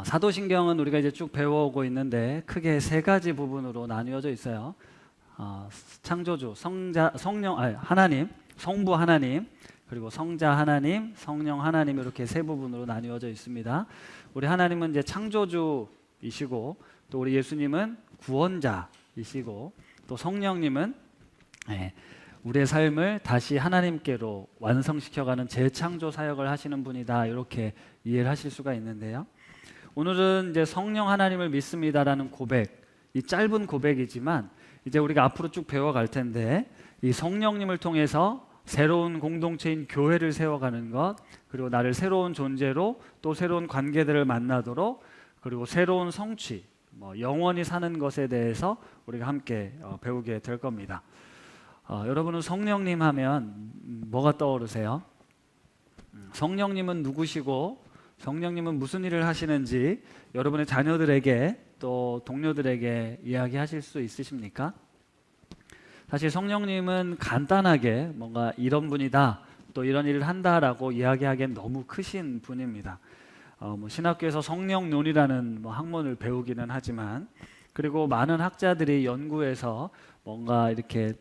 사도신경은 우리가 이제 쭉 배워오고 있는데 크게 세 가지 부분으로 나뉘어져 있어요. 창조주, 하나님, 성부 하나님, 그리고 성자 하나님, 성령 하나님, 이렇게 세 부분으로 나뉘어져 있습니다. 우리 하나님은 이제 창조주이시고, 또 우리 예수님은 구원자이시고, 또 성령님은 우리의 삶을 다시 하나님께로 완성시켜가는 재창조 사역을 하시는 분이다, 이렇게 이해를 하실 수가 있는데요. 오늘은 이제 성령 하나님을 믿습니다라는 고백, 이 짧은 고백이지만 이제 우리가 앞으로 쭉 배워갈 텐데, 이 성령님을 통해서 새로운 공동체인 교회를 세워가는 것, 그리고 나를 새로운 존재로 또 새로운 관계들을 만나도록, 그리고 새로운 성취, 영원히 사는 것에 대해서 우리가 함께 배우게 될 겁니다. 여러분은 성령님 하면 뭐가 떠오르세요? 성령님은 누구시고 성령님은 무슨 일을 하시는지 여러분의 자녀들에게 또 동료들에게 이야기하실 수 있으십니까? 사실 성령님은 간단하게 뭔가 이런 분이다, 또 이런 일을 한다라고 이야기하기엔 너무 크신 분입니다. 신학교에서 성령론이라는 학문을 배우기는 하지만, 그리고 많은 학자들이 연구해서 뭔가 이렇게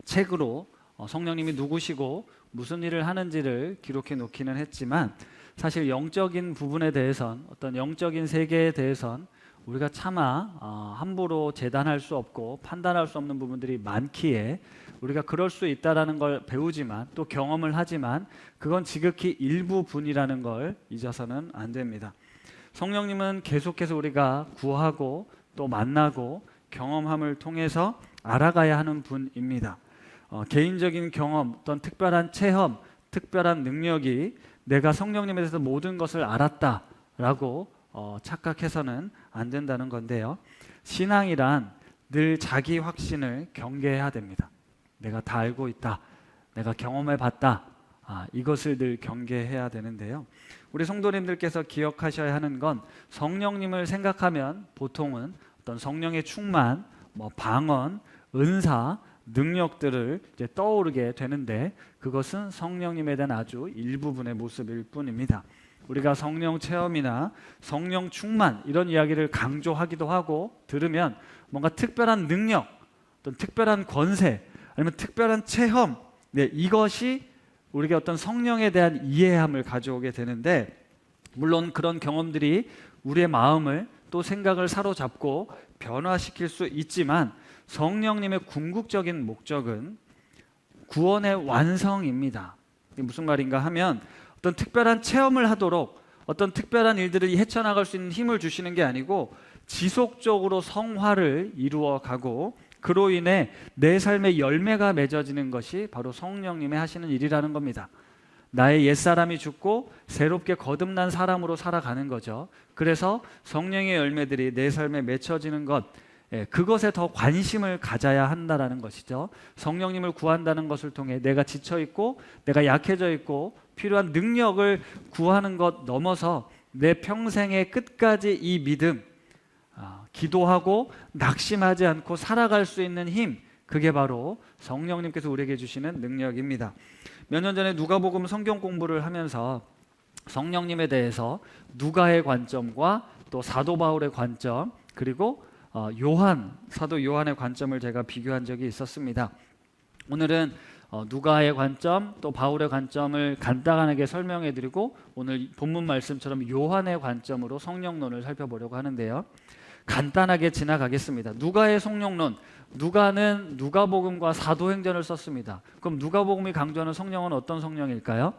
책으로 성령님이 누구시고 무슨 일을 하는지를 기록해 놓기는 했지만, 사실 영적인 부분에 대해선, 어떤 영적인 세계에 대해선 우리가 차마 함부로 재단할 수 없고 판단할 수 없는 부분들이 많기에 우리가 그럴 수 있다는 걸 배우지만, 또 경험을 하지만, 그건 지극히 일부분이라는 걸 잊어서는 안 됩니다. 성령님은 계속해서 우리가 구하고 또 만나고 경험함을 통해서 알아가야 하는 분입니다. 개인적인 경험, 어떤 특별한 체험, 특별한 능력이 내가 성령님에 대해서 모든 것을 알았다라고 착각해서는 안 된다는 건데요. 신앙이란 늘 자기 확신을 경계해야 됩니다. 내가 다 알고 있다, 내가 경험해 봤다, 이것을 늘 경계해야 되는데요. 우리 성도님들께서 기억하셔야 하는 건, 성령님을 생각하면 보통은 어떤 성령의 충만, 방언, 은사, 능력들을 이제 떠오르게 되는데, 그것은 성령님에 대한 아주 일부분의 모습일 뿐입니다. 우리가 성령 체험이나 성령 충만, 이런 이야기를 강조하기도 하고 들으면 뭔가 특별한 능력, 어떤 특별한 권세, 아니면 특별한 체험, 이것이 우리가 어떤 성령에 대한 이해함을 가져오게 되는데, 물론 그런 경험들이 우리의 마음을 또 생각을 사로잡고 변화시킬 수 있지만, 성령님의 궁극적인 목적은 구원의 완성입니다. 이게 무슨 말인가 하면, 어떤 특별한 체험을 하도록, 어떤 특별한 일들을 헤쳐나갈 수 있는 힘을 주시는 게 아니고, 지속적으로 성화를 이루어가고 그로 인해 내 삶의 열매가 맺어지는 것이 바로 성령님의 하시는 일이라는 겁니다. 나의 옛사람이 죽고 새롭게 거듭난 사람으로 살아가는 거죠. 그래서 성령의 열매들이 내 삶에 맺혀지는 것, 그것에 더 관심을 가져야 한다는 것이죠. 성령님을 구한다는 것을 통해 내가 지쳐있고 내가 약해져 있고 필요한 능력을 구하는 것 넘어서 내 평생의 끝까지 이 믿음, 기도하고 낙심하지 않고 살아갈 수 있는 힘, 그게 바로 성령님께서 우리에게 주시는 능력입니다. 몇 년 전에 누가복음 성경 공부를 하면서 성령님에 대해서 누가의 관점과 또 사도 바울의 관점, 그리고 사도 요한의 관점을 제가 비교한 적이 있었습니다. 오늘은 누가의 관점, 또 바울의 관점을 간단하게 설명해 드리고, 오늘 본문 말씀처럼 요한의 관점으로 성령론을 살펴보려고 하는데요. 간단하게 지나가겠습니다. 누가의 성령론, 누가는 누가복음과 사도행전을 썼습니다. 그럼 누가복음이 강조하는 성령은 어떤 성령일까요?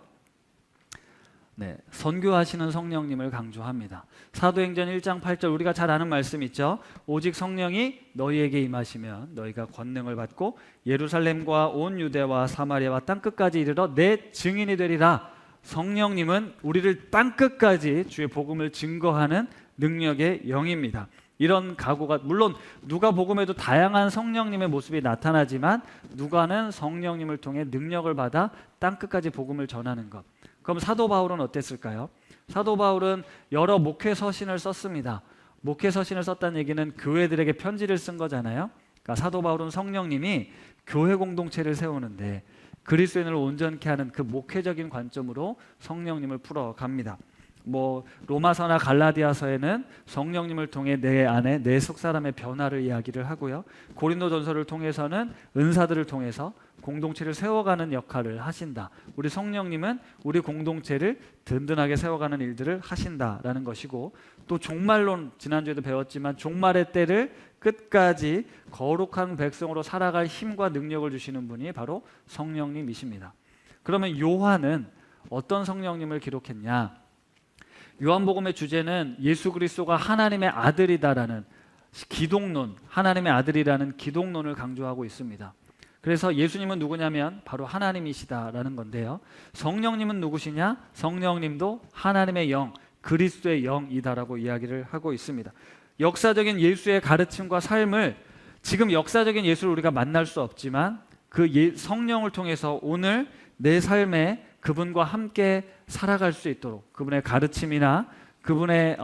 선교하시는 성령님을 강조합니다. 사도행전 1장 8절, 우리가 잘 아는 말씀 있죠. 오직 성령이 너희에게 임하시면 너희가 권능을 받고 예루살렘과 온 유대와 사마리아와 땅끝까지 이르러 내 증인이 되리라. 성령님은 우리를 땅끝까지 주의 복음을 증거하는 능력의 영입니다. 이런 각오가, 물론 누가복음에도 다양한 성령님의 모습이 나타나지만, 누가는 성령님을 통해 능력을 받아 땅끝까지 복음을 전하는 것. 그럼 사도 바울은 어땠을까요? 사도 바울은 여러 목회 서신을 썼습니다. 목회 서신을 썼다는 얘기는 교회들에게 편지를 쓴 거잖아요. 그러니까 사도 바울은 성령님이 교회 공동체를 세우는데 그리스도인을 온전케 하는 그 목회적인 관점으로 성령님을 풀어갑니다. 뭐 로마서나 갈라디아서에는 성령님을 통해 내 안에 내 속사람의 변화를 이야기를 하고요. 고린도전서를 통해서는 은사들을 통해서 공동체를 세워가는 역할을 하신다. 우리 성령님은 우리 공동체를 든든하게 세워가는 일들을 하신다라는 것이고, 또 종말론, 지난주에도 배웠지만 종말의 때를 끝까지 거룩한 백성으로 살아갈 힘과 능력을 주시는 분이 바로 성령님이십니다. 그러면 요한은 어떤 성령님을 기록했냐? 요한복음의 주제는 예수 그리스도가 하나님의 아들이다라는 기독론, 하나님의 아들이라는 기독론을 강조하고 있습니다. 그래서 예수님은 누구냐면 바로 하나님이시다라는 건데요. 성령님은 누구시냐? 성령님도 하나님의 영, 그리스도의 영이다라고 이야기를 하고 있습니다. 역사적인 예수의 가르침과 삶을, 지금 역사적인 예수를 우리가 만날 수 없지만 그 성령을 통해서 오늘 내 삶에 그분과 함께 살아갈 수 있도록 그분의 가르침이나 그분의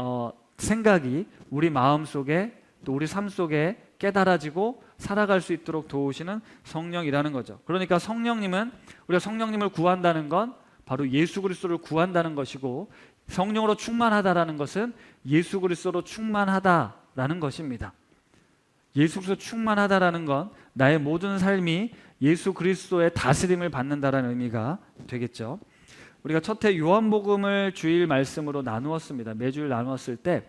생각이 우리 마음속에 또 우리 삶 속에 깨달아지고 살아갈 수 있도록 도우시는 성령이라는 거죠. 그러니까 성령님은, 우리가 성령님을 구한다는 건 바로 예수 그리스도를 구한다는 것이고, 성령으로 충만하다라는 것은 예수 그리스도로 충만하다라는 것입니다. 예수 그리스도 충만하다라는 건 나의 모든 삶이 예수 그리스도의 다스림을 받는다라는 의미가 되겠죠. 우리가 첫 해 요한복음을 주일 말씀으로 나누었습니다. 매주일 나누었을 때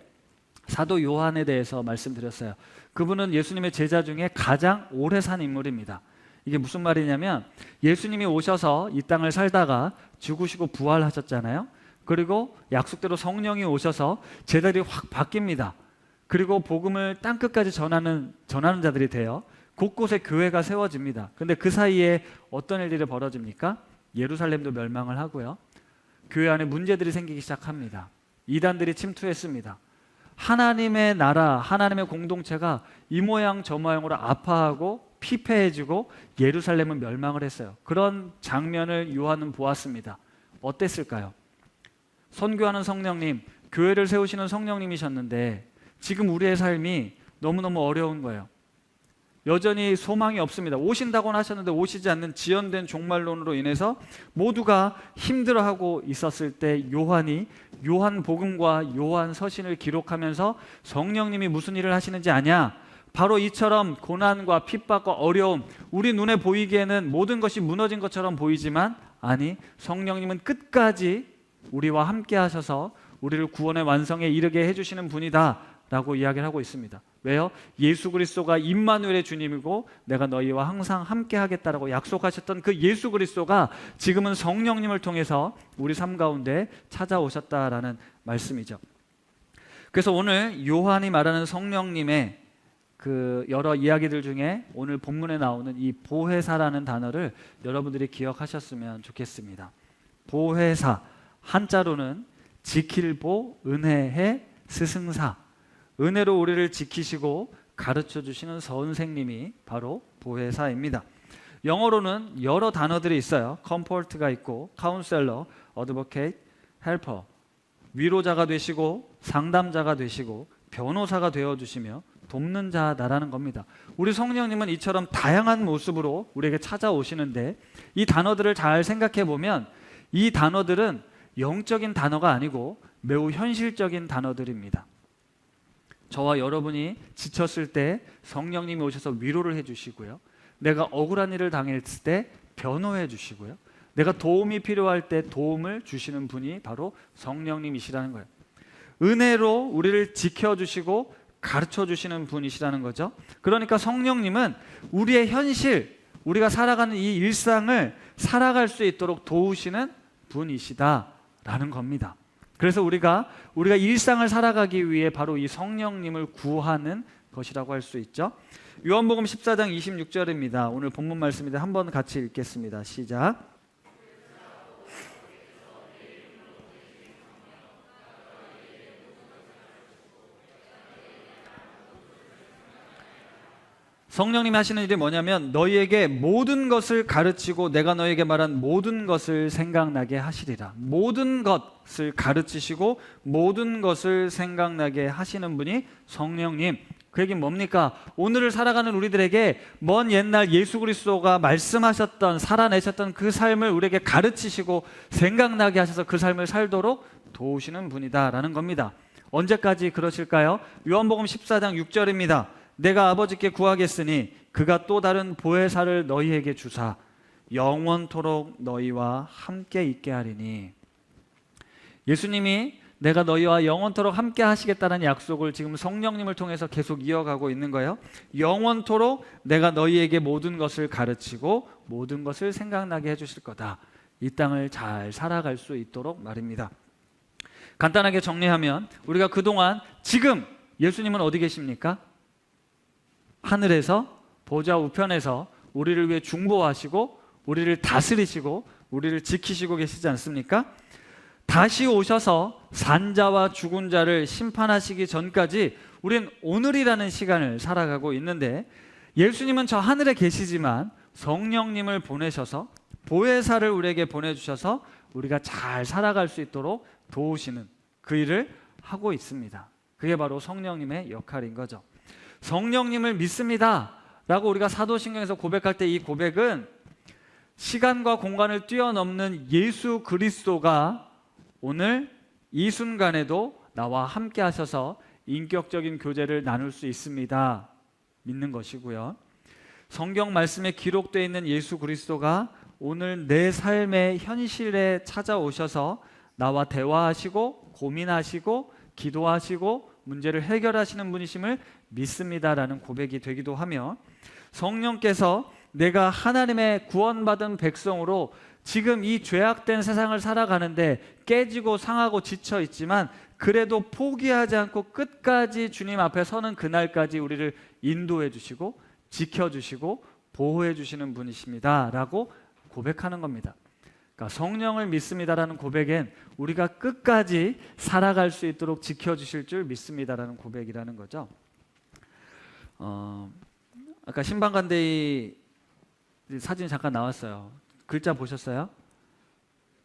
사도 요한에 대해서 말씀드렸어요. 그분은 예수님의 제자 중에 가장 오래 산 인물입니다. 이게 무슨 말이냐면 예수님이 오셔서 이 땅을 살다가 죽으시고 부활하셨잖아요. 그리고 약속대로 성령이 오셔서 제자들이 확 바뀝니다. 그리고 복음을 땅끝까지 전하는 자들이 돼요. 곳곳에 교회가 세워집니다. 근데 그 사이에 어떤 일들이 벌어집니까? 예루살렘도 멸망을 하고요. 교회 안에 문제들이 생기기 시작합니다. 이단들이 침투했습니다. 하나님의 나라, 하나님의 공동체가 이 모양 저 모양으로 아파하고 피폐해지고 예루살렘은 멸망을 했어요. 그런 장면을 요한은 보았습니다. 어땠을까요? 선교하는 성령님, 교회를 세우시는 성령님이셨는데 지금 우리의 삶이 너무너무 어려운 거예요. 여전히 소망이 없습니다. 오신다고는 하셨는데 오시지 않는 지연된 종말론으로 인해서 모두가 힘들어하고 있었을 때 요한이 요한복음과 요한서신을 기록하면서 성령님이 무슨 일을 하시는지 아냐? 바로 이처럼 고난과 핍박과 어려움, 우리 눈에 보이기에는 모든 것이 무너진 것처럼 보이지만 아니, 성령님은 끝까지 우리와 함께 하셔서 우리를 구원의 완성에 이르게 해주시는 분이다 라고 이야기를 하고 있습니다. 왜요? 예수 그리스도가 임마누엘의 주님이고 내가 너희와 항상 함께 하겠다라고 약속하셨던 그 예수 그리스도가 지금은 성령님을 통해서 우리 삶 가운데 찾아오셨다라는 말씀이죠. 그래서 오늘 요한이 말하는 성령님의 그 여러 이야기들 중에 오늘 본문에 나오는 이 보혜사라는 단어를 여러분들이 기억하셨으면 좋겠습니다. 보혜사, 한자로는 지킬보, 은혜해, 스승사, 은혜로 우리를 지키시고 가르쳐 주시는 선생님이 바로 보혜사입니다. 영어로는 여러 단어들이 있어요. comfort가 있고 counselor, advocate, helper, 위로자가 되시고 상담자가 되시고 변호사가 되어주시며 돕는 자다라는 겁니다. 우리 성령님은 이처럼 다양한 모습으로 우리에게 찾아오시는데 이 단어들을 잘 생각해 보면 이 단어들은 영적인 단어가 아니고 매우 현실적인 단어들입니다. 저와 여러분이 지쳤을 때 성령님이 오셔서 위로를 해주시고요. 내가 억울한 일을 당했을 때 변호해 주시고요. 내가 도움이 필요할 때 도움을 주시는 분이 바로 성령님이시라는 거예요. 은혜로 우리를 지켜주시고 가르쳐 주시는 분이시라는 거죠. 그러니까 성령님은 우리의 현실, 우리가 살아가는 이 일상을 살아갈 수 있도록 도우시는 분이시다라는 겁니다. 그래서 우리가 일상을 살아가기 위해 바로 이 성령님을 구하는 것이라고 할 수 있죠. 요한복음 14장 26절입니다. 오늘 본문 말씀인데 한번 같이 읽겠습니다. 시작. 성령님이 하시는 일이 뭐냐면 너희에게 모든 것을 가르치고 내가 너희에게 말한 모든 것을 생각나게 하시리라. 모든 것을 가르치시고 모든 것을 생각나게 하시는 분이 성령님. 그 얘기는 뭡니까? 오늘을 살아가는 우리들에게 먼 옛날 예수 그리스도가 말씀하셨던, 살아내셨던 그 삶을 우리에게 가르치시고 생각나게 하셔서 그 삶을 살도록 도우시는 분이다라는 겁니다. 언제까지 그러실까요? 요한복음 14장 6절입니다. 내가 아버지께 구하겠으니 그가 또 다른 보혜사를 너희에게 주사 영원토록 너희와 함께 있게 하리니. 예수님이 내가 너희와 영원토록 함께 하시겠다는 약속을 지금 성령님을 통해서 계속 이어가고 있는 거예요. 영원토록 내가 너희에게 모든 것을 가르치고 모든 것을 생각나게 해주실 거다. 이 땅을 잘 살아갈 수 있도록 말입니다. 간단하게 정리하면 우리가 그동안 지금 예수님은 어디 계십니까? 하늘에서 보좌 우편에서 우리를 위해 중보하시고 우리를 다스리시고 우리를 지키시고 계시지 않습니까? 다시 오셔서 산자와 죽은 자를 심판하시기 전까지 우린 오늘이라는 시간을 살아가고 있는데, 예수님은 저 하늘에 계시지만 성령님을 보내셔서 보혜사를 우리에게 보내주셔서 우리가 잘 살아갈 수 있도록 도우시는 그 일을 하고 있습니다. 그게 바로 성령님의 역할인 거죠. 성령님을 믿습니다 라고 우리가 사도신경에서 고백할 때 이 고백은 시간과 공간을 뛰어넘는 예수 그리스도가 오늘 이 순간에도 나와 함께 하셔서 인격적인 교제를 나눌 수 있습니다 믿는 것이고요. 성경 말씀에 기록되어 있는 예수 그리스도가 오늘 내 삶의 현실에 찾아오셔서 나와 대화하시고 고민하시고 기도하시고 문제를 해결하시는 분이심을 믿습니다라는 고백이 되기도 하며, 성령께서 내가 하나님의 구원받은 백성으로 지금 이 죄악된 세상을 살아가는데 깨지고 상하고 지쳐 있지만 그래도 포기하지 않고 끝까지 주님 앞에 서는 그날까지 우리를 인도해 주시고 지켜주시고 보호해 주시는 분이십니다 라고 고백하는 겁니다. 그러니까 성령을 믿습니다라는 고백엔 우리가 끝까지 살아갈 수 있도록 지켜주실 줄 믿습니다라는 고백이라는 거죠. 아까 신방간대이 사진 잠깐 나왔어요. 글자 보셨어요?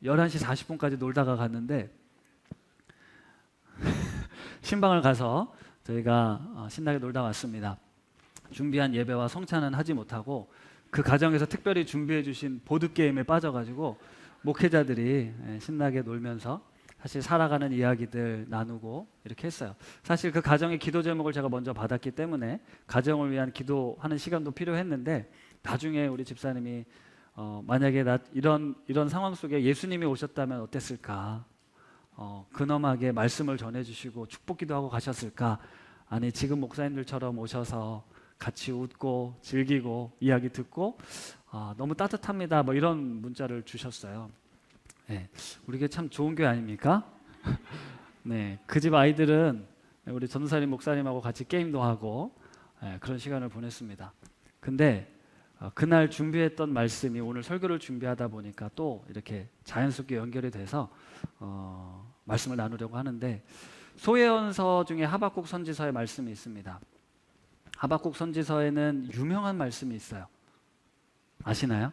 11시 40분까지 놀다가 갔는데 신방을 가서 저희가 신나게 놀다 왔습니다. 준비한 예배와 성찬은 하지 못하고 그 과정에서 특별히 준비해 주신 보드게임에 빠져가지고 목회자들이 신나게 놀면서 사실 살아가는 이야기들 나누고 이렇게 했어요. 사실 그 가정의 기도 제목을 제가 먼저 받았기 때문에 가정을 위한 기도하는 시간도 필요했는데, 나중에 우리 집사님이 만약에 나 이런 상황 속에 예수님이 오셨다면 어땠을까? 근엄하게 말씀을 전해주시고 축복기도 하고 가셨을까? 아니 지금 목사님들처럼 오셔서 같이 웃고 즐기고 이야기 듣고 너무 따뜻합니다 뭐 이런 문자를 주셨어요. 네, 우리 교회 참 좋은 교회 아닙니까? 네, 그 집 아이들은 우리 전도사님 목사님하고 같이 게임도 하고 그런 시간을 보냈습니다. 근데 그날 준비했던 말씀이 오늘 설교를 준비하다 보니까 또 이렇게 자연스럽게 연결이 돼서 말씀을 나누려고 하는데, 소예언서 중에 하박국 선지서의 말씀이 있습니다. 하박국 선지서에는 유명한 말씀이 있어요. 아시나요?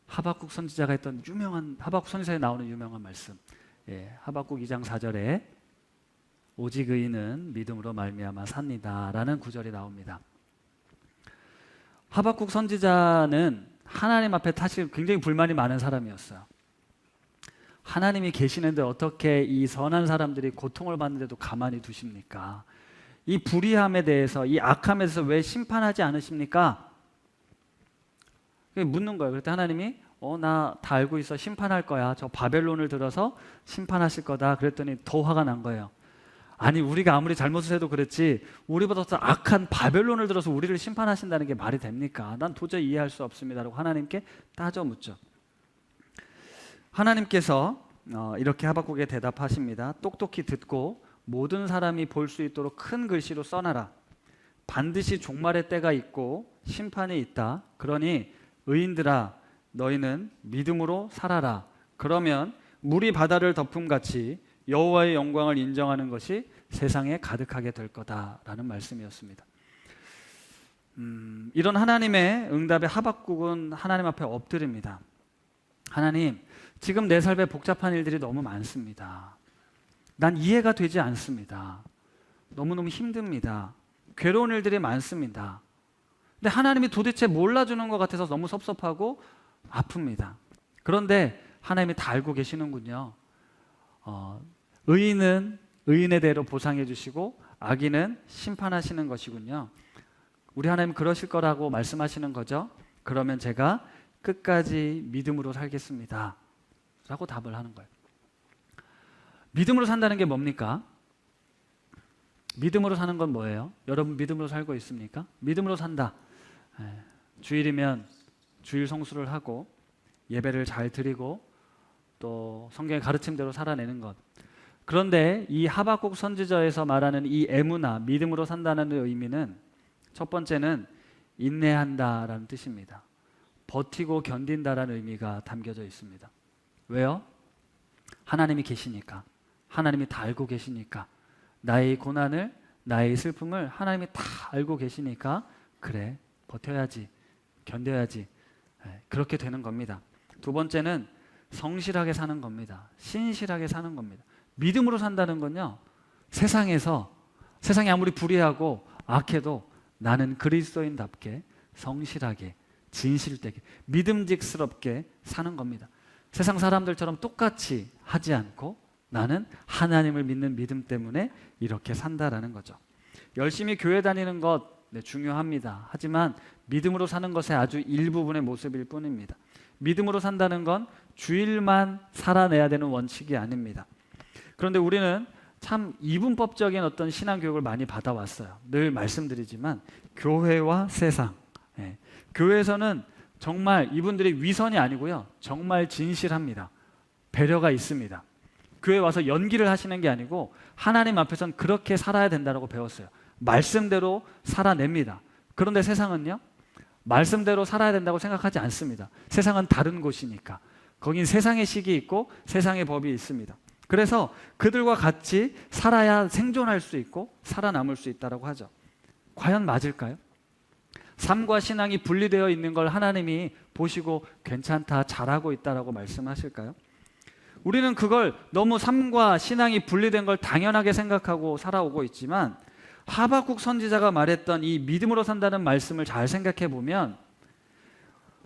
하박국 선지자가 했던 유명한, 하박국 선지서에 나오는 유명한 말씀. 하박국 2장 4절에 오직 의인은 믿음으로 말미암아 삽니다 라는 구절이 나옵니다. 하박국 선지자는 하나님 앞에 사실 굉장히 불만이 많은 사람이었어요. 하나님이 계시는데 어떻게 이 선한 사람들이 고통을 받는데도 가만히 두십니까? 이 불의함에 대해서, 이 악함에 대해서 왜 심판하지 않으십니까? 묻는 거예요. 그랬더니 하나님이 나 다 알고 있어, 심판할 거야, 저 바벨론을 들어서 심판하실 거다. 그랬더니 더 화가 난 거예요. 아니 우리가 아무리 잘못을 해도 그렇지 우리보다 더 악한 바벨론을 들어서 우리를 심판하신다는 게 말이 됩니까? 난 도저히 이해할 수 없습니다 라고 하나님께 따져 묻죠. 하나님께서 이렇게 하박국에 대답하십니다. 똑똑히 듣고 모든 사람이 볼 수 있도록 큰 글씨로 써놔라. 반드시 종말의 때가 있고 심판이 있다. 그러니 의인들아 너희는 믿음으로 살아라. 그러면 물이 바다를 덮음같이 여호와의 영광을 인정하는 것이 세상에 가득하게 될 거다라는 말씀이었습니다. 이런 하나님의 응답에 하박국은 하나님 앞에 엎드립니다. 하나님, 지금 내 삶에 복잡한 일들이 너무 많습니다. 난 이해가 되지 않습니다. 너무너무 힘듭니다. 괴로운 일들이 많습니다. 근데 하나님이 도대체 몰라주는 것 같아서 너무 섭섭하고 아픕니다. 그런데 하나님이 다 알고 계시는군요. 의인은 의인의 대로 보상해 주시고 악인은 심판하시는 것이군요. 우리 하나님 그러실 거라고 말씀하시는 거죠. 그러면 제가 끝까지 믿음으로 살겠습니다 라고 답을 하는 거예요. 믿음으로 산다는 게 뭡니까? 믿음으로 사는 건 뭐예요? 여러분 믿음으로 살고 있습니까? 믿음으로 산다. 주일이면 주일 성수를 하고 예배를 잘 드리고 또 성경의 가르침대로 살아내는 것. 그런데 이 하박국 선지자에서 말하는 이 에무나, 믿음으로 산다는 의미는 첫 번째는 인내한다라는 뜻입니다. 버티고 견딘다라는 의미가 담겨져 있습니다. 왜요? 하나님이 계시니까. 하나님이 다 알고 계시니까. 나의 고난을, 나의 슬픔을 하나님이 다 알고 계시니까 그래, 버텨야지, 견뎌야지. 그렇게 되는 겁니다. 두 번째는 성실하게 사는 겁니다. 신실하게 사는 겁니다. 믿음으로 산다는 건요, 세상이 아무리 불의하고 악해도 나는 그리스도인답게 성실하게, 진실되게, 믿음직스럽게 사는 겁니다. 세상 사람들처럼 똑같이 하지 않고 나는 하나님을 믿는 믿음 때문에 이렇게 산다라는 거죠. 열심히 교회 다니는 것 중요합니다. 하지만 믿음으로 사는 것의 아주 일부분의 모습일 뿐입니다. 믿음으로 산다는 건 주일만 살아내야 되는 원칙이 아닙니다. 그런데 우리는 참 이분법적인 어떤 신앙교육을 많이 받아왔어요. 늘 말씀드리지만 교회와 세상, 교회에서는 정말 이분들이 위선이 아니고요, 정말 진실합니다. 배려가 있습니다. 교회 와서 연기를 하시는 게 아니고 하나님 앞에서는 그렇게 살아야 된다고 배웠어요. 말씀대로 살아냅니다. 그런데 세상은요, 말씀대로 살아야 된다고 생각하지 않습니다. 세상은 다른 곳이니까. 거긴 세상의 식이 있고 세상의 법이 있습니다. 그래서 그들과 같이 살아야 생존할 수 있고 살아남을 수 있다고 하죠. 과연 맞을까요? 삶과 신앙이 분리되어 있는 걸 하나님이 보시고 괜찮다, 잘하고 있다라고 말씀하실까요? 우리는 그걸 너무 삶과 신앙이 분리된 걸 당연하게 생각하고 살아오고 있지만 하박국 선지자가 말했던 이 믿음으로 산다는 말씀을 잘 생각해 보면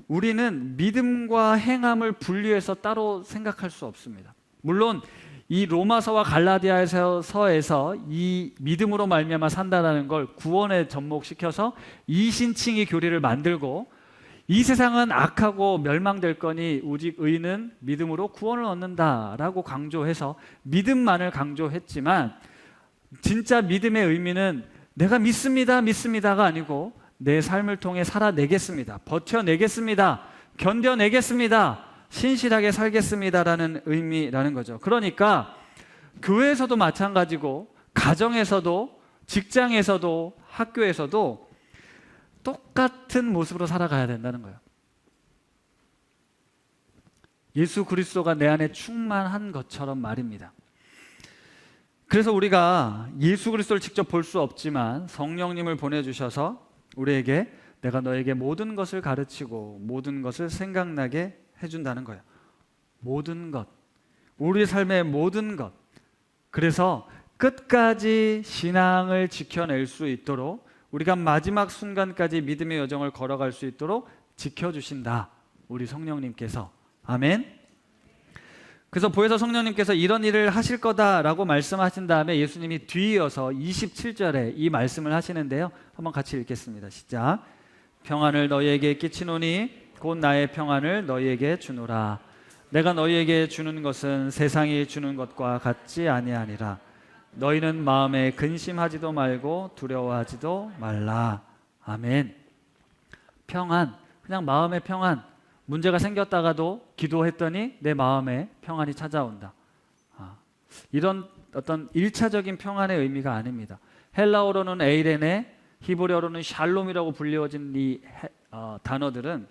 우리는 믿음과 행함을 분리해서 따로 생각할 수 없습니다. 물론 이 로마서와 갈라디아서에서 이 믿음으로 말미암아 산다라는 걸 구원에 접목시켜서 이신칭의 교리를 만들고 이 세상은 악하고 멸망될 거니 오직 의인은 믿음으로 구원을 얻는다라고 강조해서 믿음만을 강조했지만 진짜 믿음의 의미는 내가 믿습니다가 아니고 내 삶을 통해 살아내겠습니다, 버텨내겠습니다, 견뎌내겠습니다, 신실하게 살겠습니다라는 의미라는 거죠. 그러니까 교회에서도 마찬가지고 가정에서도 직장에서도 학교에서도 똑같은 모습으로 살아가야 된다는 거예요. 예수 그리스도가 내 안에 충만한 것처럼 말입니다. 그래서 우리가 예수 그리스도를 직접 볼 수 없지만 성령님을 보내주셔서 우리에게 내가 너에게 모든 것을 가르치고 모든 것을 생각나게 해준다는 거예요. 모든 것, 우리 삶의 모든 것. 그래서 끝까지 신앙을 지켜낼 수 있도록 우리가 마지막 순간까지 믿음의 여정을 걸어갈 수 있도록 지켜주신다, 우리 성령님께서. 아멘. 그래서 보혜사 성령님께서 이런 일을 하실 거다라고 말씀하신 다음에 예수님이 뒤이어서 27절에 이 말씀을 하시는데요, 한번 같이 읽겠습니다. 시작. 평안을 너희에게 끼치노니 곧 나의 평안을 너희에게 주노라. 내가 너희에게 주는 것은 세상이 주는 것과 같지 아니하니라. 너희는 마음에 근심하지도 말고 두려워하지도 말라. 아멘. 평안, 그냥 마음의 평안. 문제가 생겼다가도 기도했더니 내 마음에 평안이 찾아온다. 이런 어떤 1차적인 평안의 의미가 아닙니다. 헬라어로는 에이레네, 히브리어로는 샬롬이라고 불리워진 이 단어들은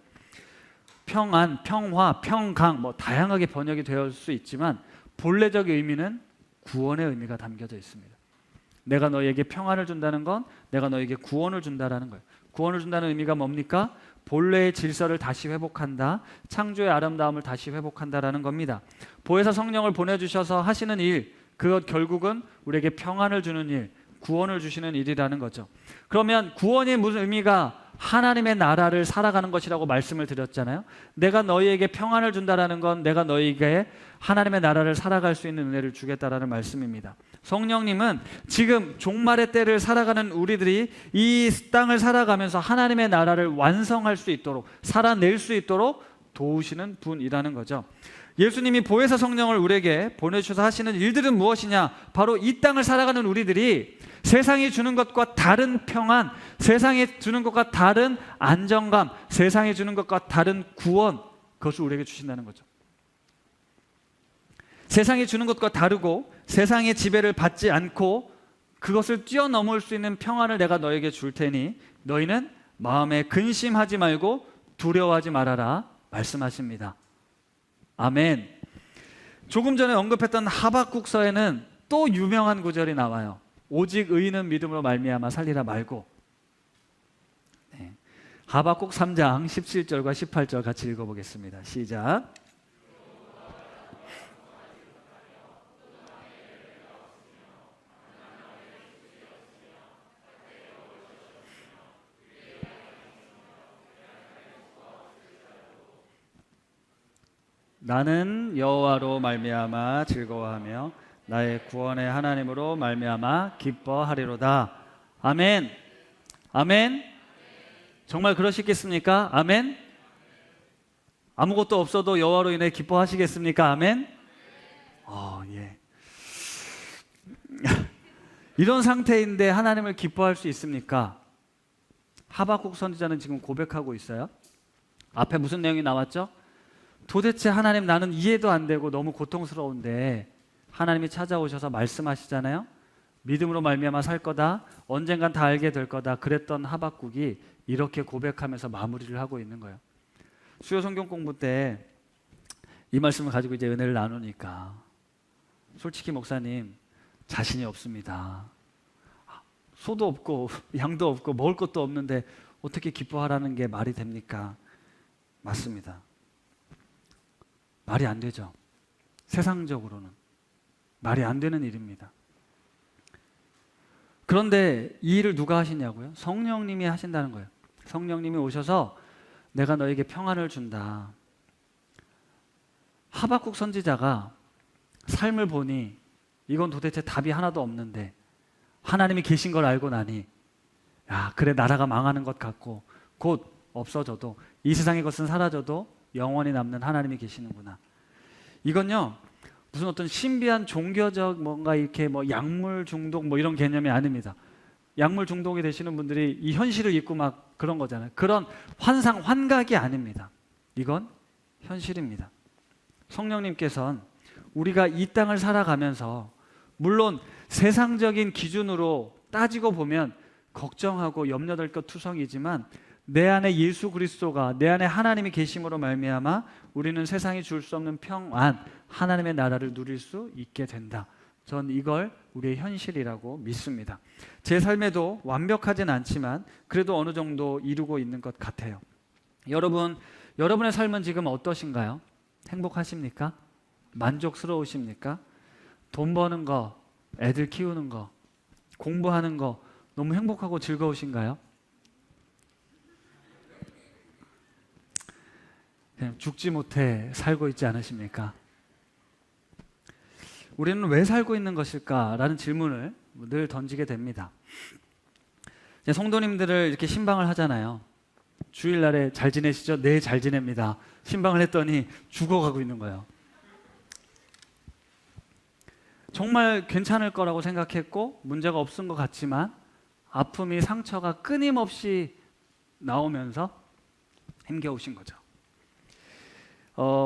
평안, 평화, 평강 뭐 다양하게 번역이 되어 수 있지만 본래적 의미는 구원의 의미가 담겨져 있습니다. 내가 너희에게 평안을 준다는 건 내가 너희에게 구원을 준다라는 거예요. 구원을 준다는 의미가 뭡니까? 본래의 질서를 다시 회복한다, 창조의 아름다움을 다시 회복한다라는 겁니다. 보혜사 성령을 보내주셔서 하시는 일, 그것 결국은 우리에게 평안을 주는 일, 구원을 주시는 일이라는 거죠. 그러면 구원이 무슨 의미가 하나님의 나라를 살아가는 것이라고 말씀을 드렸잖아요. 내가 너희에게 평안을 준다라는 건 내가 너희에게 하나님의 나라를 살아갈 수 있는 은혜를 주겠다라는 말씀입니다. 성령님은 지금 종말의 때를 살아가는 우리들이 이 땅을 살아가면서 하나님의 나라를 완성할 수 있도록, 살아낼 수 있도록 도우시는 분이라는 거죠. 예수님이 보혜사 성령을 우리에게 보내주셔서 하시는 일들은 무엇이냐? 바로 이 땅을 살아가는 우리들이 세상이 주는 것과 다른 평안, 세상이 주는 것과 다른 안정감, 세상이 주는 것과 다른 구원, 그것을 우리에게 주신다는 거죠. 세상이 주는 것과 다르고 세상의 지배를 받지 않고 그것을 뛰어넘을 수 있는 평안을 내가 너에게 줄 테니 너희는 마음에 근심하지 말고 두려워하지 말아라 말씀하십니다. 아멘. 조금 전에 언급했던 하박국서에는 또 유명한 구절이 나와요. 오직 의인은 믿음으로 말미암아 살리라 말고. 네. 하박국 3장 17절과 18절 같이 읽어보겠습니다. 시작. 나는 여호와로 말미암아 즐거워하며 나의 구원의 하나님으로 말미암아 기뻐하리로다. 아멘. 아멘. 정말 그러시겠습니까? 아멘. 아무것도 없어도 여호와로 인해 기뻐하시겠습니까? 아멘. 예. 이런 상태인데 하나님을 기뻐할 수 있습니까? 하박국 선지자는 지금 고백하고 있어요. 앞에 무슨 내용이 나왔죠? 도대체 하나님, 나는 이해도 안 되고 너무 고통스러운데 하나님이 찾아오셔서 말씀하시잖아요. 믿음으로 말미암아 살 거다, 언젠간 다 알게 될 거다, 그랬던 하박국이 이렇게 고백하면서 마무리를 하고 있는 거예요. 수요 성경 공부 때 이 말씀을 가지고 이제 은혜를 나누니까 솔직히 목사님 자신이 없습니다. 소도 없고 양도 없고 먹을 것도 없는데 어떻게 기뻐하라는 게 말이 됩니까? 맞습니다. 말이 안 되죠. 세상적으로는 말이 안 되는 일입니다. 그런데 이 일을 누가 하시냐고요? 성령님이 하신다는 거예요. 성령님이 오셔서 내가 너에게 평안을 준다. 하박국 선지자가 삶을 보니 이건 도대체 답이 하나도 없는데 하나님이 계신 걸 알고 나니 야, 그래, 나라가 망하는 것 같고 곧 없어져도 이 세상의 것은 사라져도 영원히 남는 하나님이 계시는구나. 이건요, 무슨 어떤 신비한 종교적 뭔가 이렇게 뭐 약물 중독 뭐 이런 개념이 아닙니다. 약물 중독이 되시는 분들이 이 현실을 잊고 막 그런 거잖아요. 그런 환상, 환각이 아닙니다. 이건 현실입니다. 성령님께서는 우리가 이 땅을 살아가면서 물론 세상적인 기준으로 따지고 보면 걱정하고 염려될 것 투성이지만 내 안에 예수 그리스도가, 내 안에 하나님이 계심으로 말미암아 우리는 세상이 줄 수 없는 평안, 하나님의 나라를 누릴 수 있게 된다. 전 이걸 우리의 현실이라고 믿습니다. 제 삶에도 완벽하진 않지만 그래도 어느 정도 이루고 있는 것 같아요. 여러분의 삶은 지금 어떠신가요? 행복하십니까? 만족스러우십니까? 돈 버는 거, 애들 키우는 거, 공부하는 거 너무 행복하고 즐거우신가요? 그냥 죽지 못해 살고 있지 않으십니까? 우리는 왜 살고 있는 것일까라는 질문을 늘 던지게 됩니다. 성도님들을 이렇게 신방을 하잖아요. 주일날에 잘 지내시죠? 네, 잘 지냅니다. 신방을 했더니 죽어가고 있는 거예요. 정말 괜찮을 거라고 생각했고 문제가 없은 것 같지만 아픔이, 상처가 끊임없이 나오면서 힘겨우신 거죠.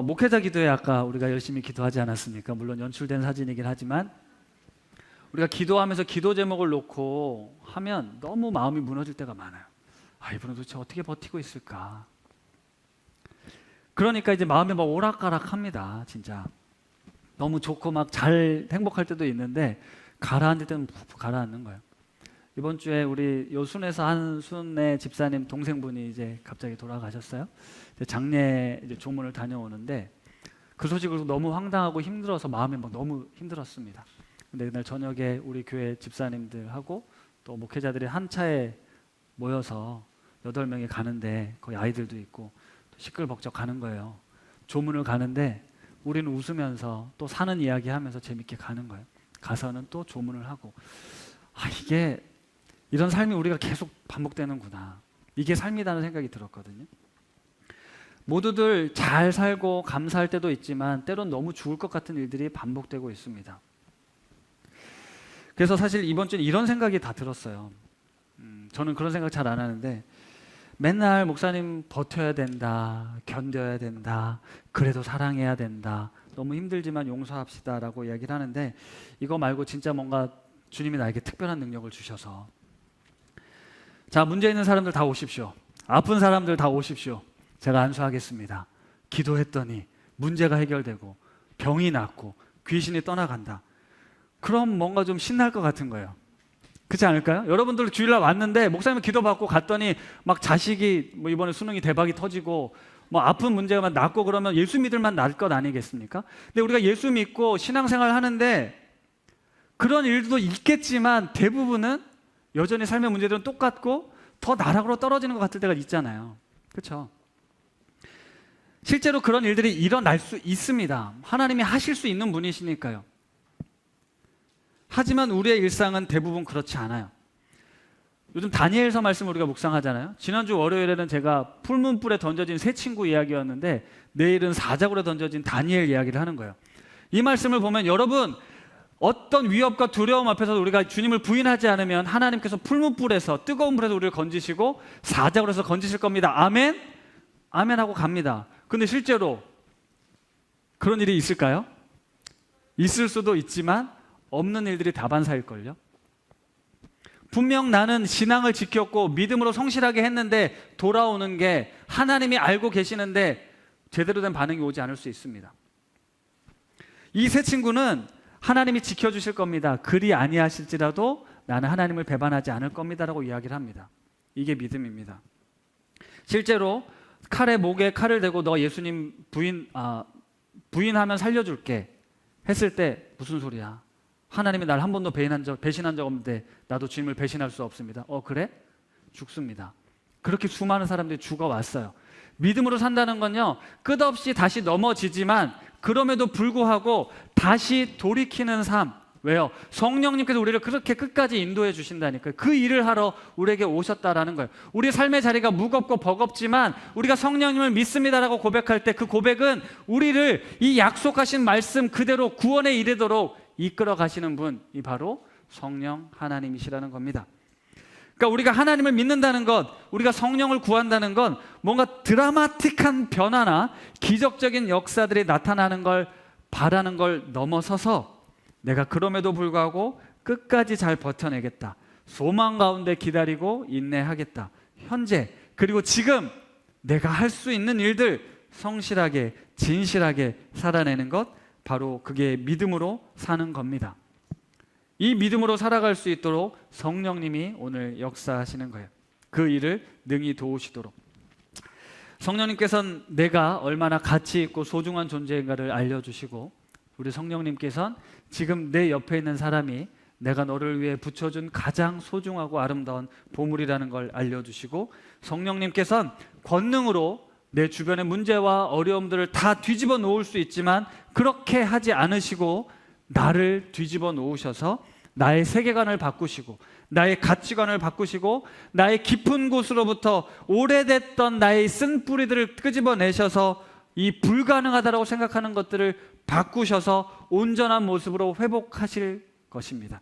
목회자 기도회 아까 우리가 열심히 기도하지 않았습니까? 물론 연출된 사진이긴 하지만 우리가 기도하면서 기도 제목을 놓고 하면 너무 마음이 무너질 때가 많아요. 이분은 도대체 어떻게 버티고 있을까? 그러니까 이제 마음이 막 오락가락합니다. 진짜 너무 좋고 막 잘 행복할 때도 있는데 가라앉을 때는 푹 가라앉는 거예요. 이번 주에 우리 요순에서 한순의 집사님 동생분이 이제 갑자기 돌아가셨어요. 장례 이제 조문을 다녀오는데 그 소식을 너무 황당하고 힘들어서 마음이 막 너무 힘들었습니다. 근데 그날 저녁에 우리 교회 집사님들하고 또 목회자들이 한 차에 모여서 8명이 가는데 거기 아이들도 있고 시끌벅적 가는 거예요. 조문을 가는데 우리는 웃으면서 또 사는 이야기하면서 재밌게 가는 거예요. 가서는 또 조문을 하고, 이게 이런 삶이 우리가 계속 반복되는구나, 이게 삶이라는 생각이 들었거든요. 모두들 잘 살고 감사할 때도 있지만 때론 너무 죽을 것 같은 일들이 반복되고 있습니다. 그래서 사실 이번 주에 이런 생각이 다 들었어요. 저는 그런 생각 잘 안 하는데 맨날 목사님 버텨야 된다, 견뎌야 된다, 그래도 사랑해야 된다, 너무 힘들지만 용서합시다 라고 이야기를 하는데, 이거 말고 진짜 뭔가 주님이 나에게 특별한 능력을 주셔서, 자, 문제 있는 사람들 다 오십시오, 아픈 사람들 다 오십시오, 제가 안수하겠습니다. 기도했더니 문제가 해결되고 병이 낫고 귀신이 떠나간다. 그럼 뭔가 좀 신날 것 같은 거예요. 그렇지 않을까요? 여러분들 주일날 왔는데 목사님 기도받고 갔더니 막 자식이 뭐 이번에 수능이 대박이 터지고 뭐 아픈 문제가 낫고 그러면 예수 믿을만 날 것 아니겠습니까? 근데 우리가 예수 믿고 신앙생활 하는데 그런 일도 있겠지만 대부분은 여전히 삶의 문제들은 똑같고 더 나락으로 떨어지는 것 같을 때가 있잖아요. 그렇죠? 실제로 그런 일들이 일어날 수 있습니다. 하나님이 하실 수 있는 분이시니까요. 하지만 우리의 일상은 대부분 그렇지 않아요. 요즘 다니엘서 말씀 우리가 묵상하잖아요. 지난주 월요일에는 제가 풀문불에 던져진 세 친구 이야기였는데 내일은 사자굴에 던져진 다니엘 이야기를 하는 거예요. 이 말씀을 보면 여러분, 어떤 위협과 두려움 앞에서 우리가 주님을 부인하지 않으면 하나님께서 풀문불에서, 뜨거운 불에서 우리를 건지시고 사자굴에서 건지실 겁니다. 아멘? 아멘 하고 갑니다. 근데 실제로 그런 일이 있을까요? 있을 수도 있지만 없는 일들이 다반사일걸요. 분명 나는 신앙을 지켰고 믿음으로 성실하게 했는데 돌아오는 게 하나님이 알고 계시는데 제대로 된 반응이 오지 않을 수 있습니다. 이 세 친구는 하나님이 지켜주실 겁니다, 그리 아니하실지라도 나는 하나님을 배반하지 않을 겁니다 라고 이야기를 합니다. 이게 믿음입니다. 실제로 칼에 목에 칼을 대고 너 예수님 부인하면 살려줄게 했을 때 무슨 소리야, 하나님이 날 한 번도 배신한 적 없는데 나도 주님을 배신할 수 없습니다. 그래? 죽습니다. 그렇게 수많은 사람들이 죽어왔어요. 믿음으로 산다는 건요, 끝없이 다시 넘어지지만 그럼에도 불구하고 다시 돌이키는 삶. 왜요? 성령님께서 우리를 그렇게 끝까지 인도해 주신다니까요. 그 일을 하러 우리에게 오셨다라는 거예요. 우리 삶의 자리가 무겁고 버겁지만 우리가 성령님을 믿습니다라고 고백할 때 그 고백은 우리를 이 약속하신 말씀 그대로 구원에 이르도록 이끌어 가시는 분이 바로 성령 하나님이시라는 겁니다. 그러니까 우리가 하나님을 믿는다는 것, 우리가 성령을 구한다는 건 뭔가 드라마틱한 변화나 기적적인 역사들이 나타나는 걸 바라는 걸 넘어서서 내가 그럼에도 불구하고 끝까지 잘 버텨내겠다, 소망 가운데 기다리고 인내하겠다, 현재 그리고 지금 내가 할 수 있는 일들 성실하게 진실하게 살아내는 것, 바로 그게 믿음으로 사는 겁니다. 이 믿음으로 살아갈 수 있도록 성령님이 오늘 역사하시는 거예요. 그 일을 능히 도우시도록. 성령님께서는 내가 얼마나 가치 있고 소중한 존재인가를 알려주시고, 우리 성령님께서는 지금 내 옆에 있는 사람이 내가 너를 위해 붙여준 가장 소중하고 아름다운 보물이라는 걸 알려주시고, 성령님께서는 권능으로 내 주변의 문제와 어려움들을 다 뒤집어 놓을 수 있지만 그렇게 하지 않으시고 나를 뒤집어 놓으셔서 나의 세계관을 바꾸시고 나의 가치관을 바꾸시고 나의 깊은 곳으로부터 오래됐던 나의 쓴 뿌리들을 끄집어내셔서 이 불가능하다고 생각하는 것들을 바꾸셔서 온전한 모습으로 회복하실 것입니다.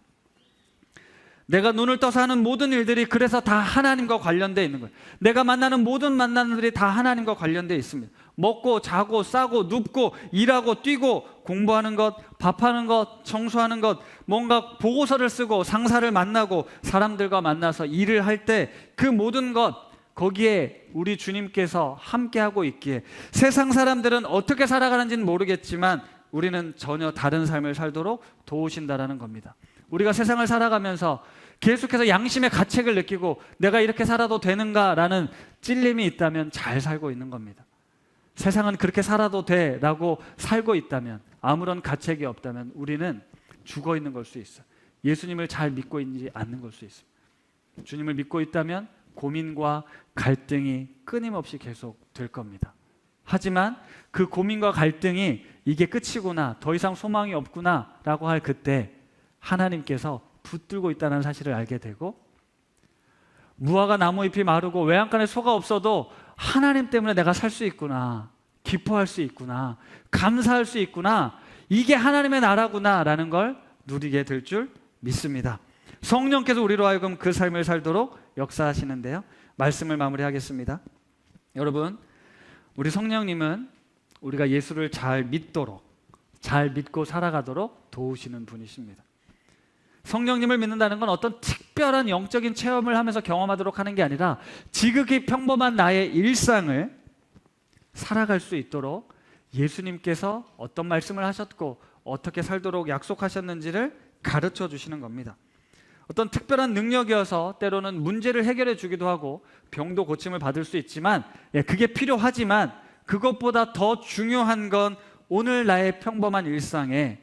내가 눈을 떠서 하는 모든 일들이 그래서 다 하나님과 관련되어 있는 거예요. 내가 만나는 모든 만남들이 다 하나님과 관련되어 있습니다. 먹고 자고 싸고 눕고 일하고 뛰고 공부하는 것, 밥하는 것, 청소하는 것, 뭔가 보고서를 쓰고 상사를 만나고 사람들과 만나서 일을 할 때 그 모든 것, 거기에 우리 주님께서 함께하고 있기에 세상 사람들은 어떻게 살아가는지는 모르겠지만 우리는 전혀 다른 삶을 살도록 도우신다라는 겁니다. 우리가 세상을 살아가면서 계속해서 양심의 가책을 느끼고 내가 이렇게 살아도 되는가라는 찔림이 있다면 잘 살고 있는 겁니다. 세상은 그렇게 살아도 돼라고 살고 있다면, 아무런 가책이 없다면 우리는 죽어 있는 걸 수 있어요. 예수님을 잘 믿고 있지 않는 걸 수 있습니다. 주님을 믿고 있다면 고민과 갈등이 끊임없이 계속될 겁니다. 하지만 그 고민과 갈등이 이게 끝이구나, 더 이상 소망이 없구나 라고 할 그때 하나님께서 붙들고 있다는 사실을 알게 되고, 무화과 나무잎이 마르고 외양간에 소가 없어도 하나님 때문에 내가 살 수 있구나, 기뻐할 수 있구나, 감사할 수 있구나, 이게 하나님의 나라구나 라는 걸 누리게 될 줄 믿습니다. 성령께서 우리로 하여금 그 삶을 살도록 역사하시는데요, 말씀을 마무리하겠습니다. 여러분, 우리 성령님은 우리가 예수를 잘 믿도록, 잘 믿고 살아가도록 도우시는 분이십니다. 성령님을 믿는다는 건 어떤 특별한 영적인 체험을 하면서 경험하도록 하는 게 아니라 지극히 평범한 나의 일상을 살아갈 수 있도록 예수님께서 어떤 말씀을 하셨고 어떻게 살도록 약속하셨는지를 가르쳐 주시는 겁니다. 어떤 특별한 능력이어서 때로는 문제를 해결해 주기도 하고 병도 고침을 받을 수 있지만, 그게 필요하지만 그것보다 더 중요한 건 오늘 나의 평범한 일상에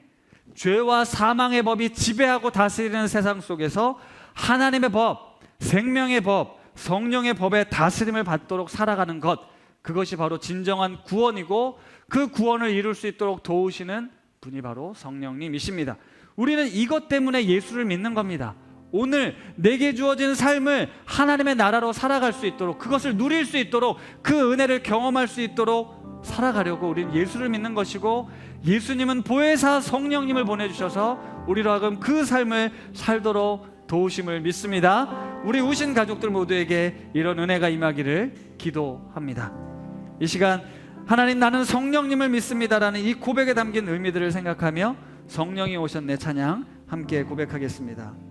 죄와 사망의 법이 지배하고 다스리는 세상 속에서 하나님의 법, 생명의 법, 성령의 법에 다스림을 받도록 살아가는 것, 그것이 바로 진정한 구원이고 그 구원을 이룰 수 있도록 도우시는 분이 바로 성령님이십니다. 우리는 이것 때문에 예수를 믿는 겁니다. 오늘 내게 주어진 삶을 하나님의 나라로 살아갈 수 있도록, 그것을 누릴 수 있도록, 그 은혜를 경험할 수 있도록 살아가려고 우리는 예수를 믿는 것이고, 예수님은 보혜사 성령님을 보내주셔서 우리로 하여금 그 삶을 살도록 도우심을 믿습니다. 우리 우신 가족들 모두에게 이런 은혜가 임하기를 기도합니다. 이 시간 하나님, 나는 성령님을 믿습니다라는 이 고백에 담긴 의미들을 생각하며 성령이 오셨네 찬양 함께 고백하겠습니다.